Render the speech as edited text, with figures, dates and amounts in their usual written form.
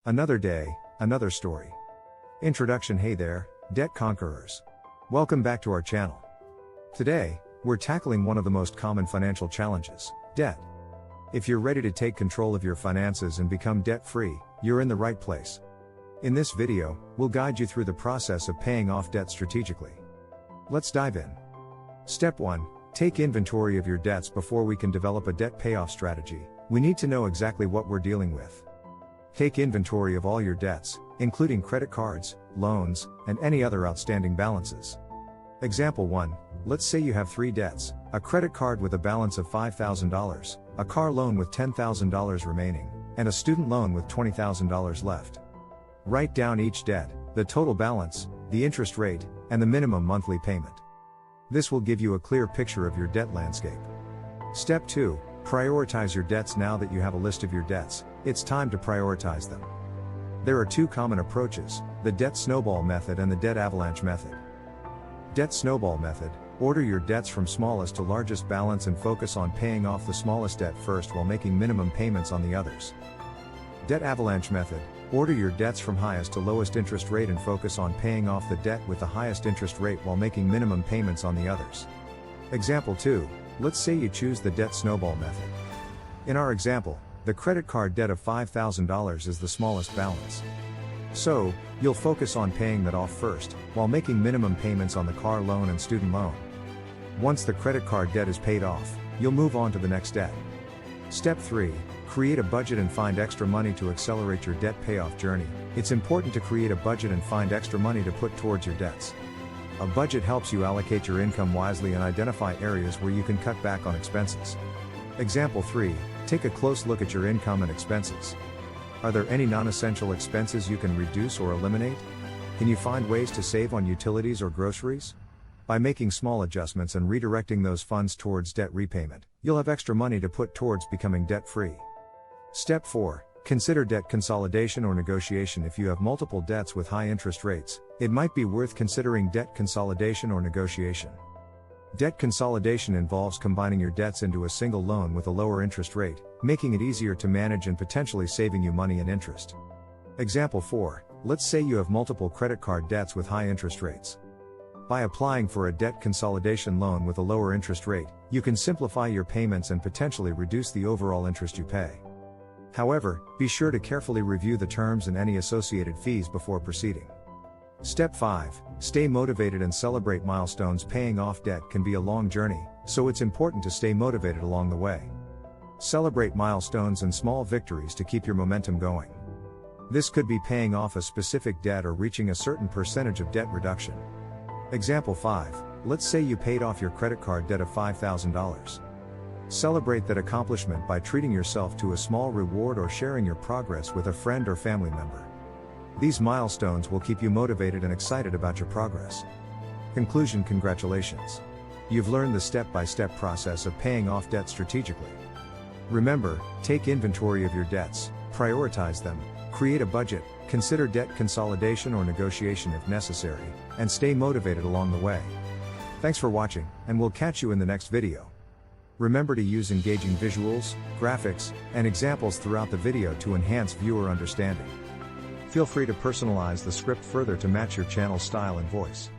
Another day, another story. Introduction. Hey there, debt conquerors. Welcome back to our channel. Today, we're tackling one of the most common financial challenges, debt. If you're ready to take control of your finances and become debt-free, you're in the right place. In this video, we'll guide you through the process of paying off debt strategically. Let's dive in. Step 1. Take inventory of your debts. Before we can develop a debt payoff strategy, we need to know exactly what we're dealing with. Take inventory of all your debts, including credit cards, loans, and any other outstanding balances. Example 1. Let's say you have 3 debts: a credit card with a balance of $5,000, a car loan with $10,000 remaining, and a student loan with $20,000 left. Write down each debt, the total balance, the interest rate, and the minimum monthly payment. This will give you a clear picture of your debt landscape. Step 2. Prioritize your debts. Now that you have a list of your debts, it's time to prioritize them. There are 2 common approaches: the debt snowball method and the debt avalanche method. Debt snowball method: order your debts from smallest to largest balance and focus on paying off the smallest debt first while making minimum payments on the others. Debt avalanche method: order your debts from highest to lowest interest rate and focus on paying off the debt with the highest interest rate while making minimum payments on the others. Example 2. Let's say you choose the debt snowball method. In our example, the credit card debt of $5,000 is the smallest balance. So, you'll focus on paying that off first, while making minimum payments on the car loan and student loan. Once the credit card debt is paid off, you'll move on to the next debt. Step 3. Create a budget and find extra money to accelerate your debt payoff journey. It's important to create a budget and find extra money to put towards your debts. A budget helps you allocate your income wisely and identify areas where you can cut back on expenses. Example 3. Take a close look at your income and expenses. Are there any non-essential expenses you can reduce or eliminate? Can you find ways to save on utilities or groceries? By making small adjustments and redirecting those funds towards debt repayment, you'll have extra money to put towards becoming debt-free. Step 4. Consider debt consolidation or negotiation. If you have multiple debts with high interest rates, it might be worth considering debt consolidation or negotiation. Debt consolidation involves combining your debts into a single loan with a lower interest rate, making it easier to manage and potentially saving you money and interest. Example 4. Let's say you have multiple credit card debts with high interest rates. By applying for a debt consolidation loan with a lower interest rate, you can simplify your payments and potentially reduce the overall interest you pay. However, be sure to carefully review the terms and any associated fees before proceeding. Step 5. Stay motivated and celebrate milestones. Paying off debt can be a long journey, so it's important to stay motivated along the way. Celebrate milestones and small victories to keep your momentum going. This could be paying off a specific debt or reaching a certain percentage of debt reduction. Example 5. Let's say you paid off your credit card debt of $5,000. Celebrate that accomplishment by treating yourself to a small reward or sharing your progress with a friend or family member. These milestones will keep you motivated and excited about your progress. Conclusion. Congratulations! You've learned the step-by-step process of paying off debt strategically. Remember, take inventory of your debts, prioritize them, create a budget, consider debt consolidation or negotiation if necessary, and stay motivated along the way. Thanks for watching, and we'll catch you in the next video. Remember to use engaging visuals, graphics, and examples throughout the video to enhance viewer understanding. Feel free to personalize the script further to match your channel's style and voice.